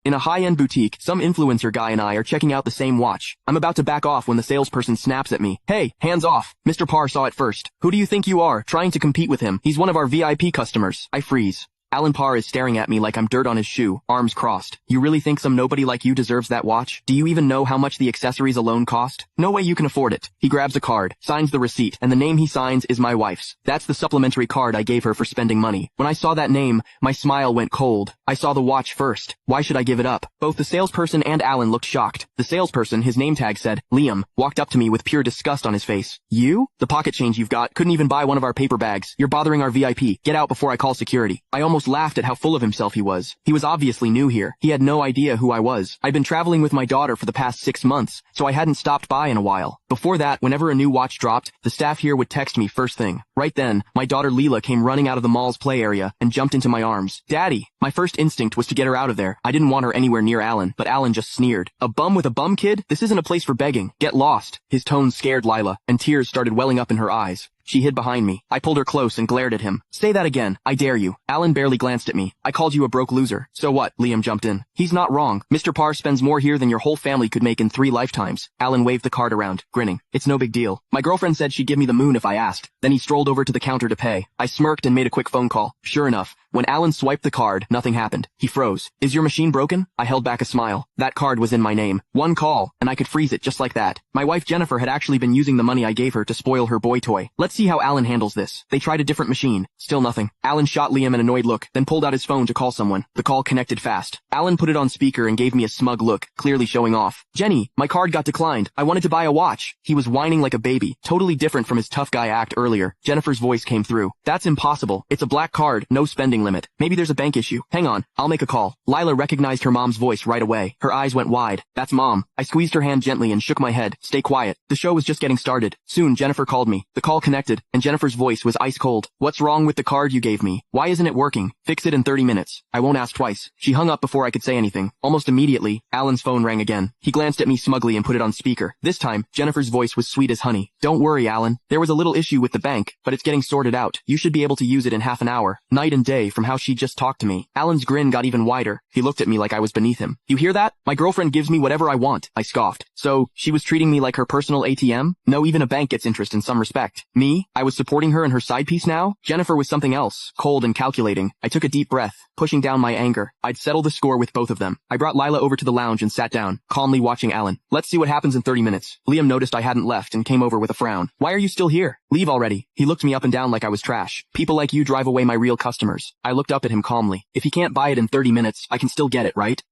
In a high-end boutique, some influencer guy and I are checking out the same watch. I'm about to back off when the salesperson snaps at me. Hey, hands off. Mr. Parr saw it first. Who do you think you are, trying to compete with him? He's one of our VIP customers. I freeze. Alan Parr is staring at me like I'm dirt on his shoe, arms crossed. You really think some nobody like you deserves that watch? Do you even know how much the accessories alone cost? No way you can afford it. He grabs a card, signs the receipt, and the name he signs is my wife's. That's the supplementary card I gave her for spending money. When I saw that name, my smile went cold. I saw the watch first. Why should I give it up? Both the salesperson and Alan looked shocked. The salesperson, his name tag said, Liam, walked up to me with pure disgust on his face. You? The pocket change you've got couldn't even buy one of our paper bags. You're bothering our VIP. Get out before I call security. I almost laughed at how full of himself he was. He was obviously new here. He had no idea who I was. I'd been traveling with my daughter for the past 6 months, so I hadn't stopped by in a while. Before that, whenever a new watch dropped, the staff here would text me first thing. Right then, my daughter Leela came running out of the mall's play area and jumped into my arms. Daddy! My first instinct was to get her out of there. I didn't want her anywhere near Alan, but Alan just sneered. A bum with a bum kid? This isn't a place for begging. Get lost. His tone scared Lila, and tears started welling up in her eyes. She hid behind me. I pulled her close and glared at him. Say that again. I dare you. Alan barely glanced at me. I called you a broke loser. So what? Liam jumped in. He's not wrong. Mr. Parr spends more here than your whole family could make in 3 lifetimes. Alan waved the card around, grinning. It's no big deal. My girlfriend said she'd give me the moon if I asked. Then he strolled over to the counter to pay. I smirked and made a quick phone call. Sure enough, when Alan swiped the card, nothing happened. He froze. Is your machine broken? I held back a smile. That card was in my name. One call, and I could freeze it just like that. My wife Jennifer had actually been using the money I gave her to spoil her boy toy. Let's see how Alan handles this. They tried a different machine. Still nothing. Alan shot Liam an annoyed look, then pulled out his phone to call someone. The call connected fast. Alan put it on speaker and gave me a smug look, clearly showing off. Jenny, my card got declined. I wanted to buy a watch. He was whining like a baby, totally different from his tough guy act earlier. Jennifer's voice came through. That's impossible. It's a black card, no spending limit. Maybe there's a bank issue. Hang on, I'll make a call. Lila recognized her mom's voice right away. Her eyes went wide. That's Mom. I squeezed her hand gently and shook my head. Stay quiet. The show was just getting started. Soon, Jennifer called me. The call connected, and Jennifer's voice was ice cold. What's wrong with the card you gave me? Why isn't it working? Fix it in 30 minutes. I won't ask twice. She hung up before I could say anything. Almost immediately, Alan's phone rang again. He glanced at me smugly and put it on speaker. This time, Jennifer's voice was sweet as honey. Don't worry, Alan. There was a little issue with the bank, but it's getting sorted out. You should be able to use it in half an hour. Night and day from how she just talked to me. Alan's grin got even wider. He looked at me like I was beneath him. You hear that? My girlfriend gives me whatever I want. I scoffed. So, she was treating me like her personal ATM? No, even a bank gets interest in some respect. Me? I was supporting her and her side piece now? Jennifer was something else, cold and calculating. I took a deep breath, pushing down my anger. I'd settle the score with both of them. I brought Lila over to the lounge and sat down, calmly watching Alan. Let's see what happens in 30 minutes. Liam noticed I hadn't left and came over with a frown. Why are you still here? Leave already. He looked me up and down like I was trash. People like you drive away my real customers. I looked up at him calmly. If he can't buy it in 30 minutes, I can still get it, right?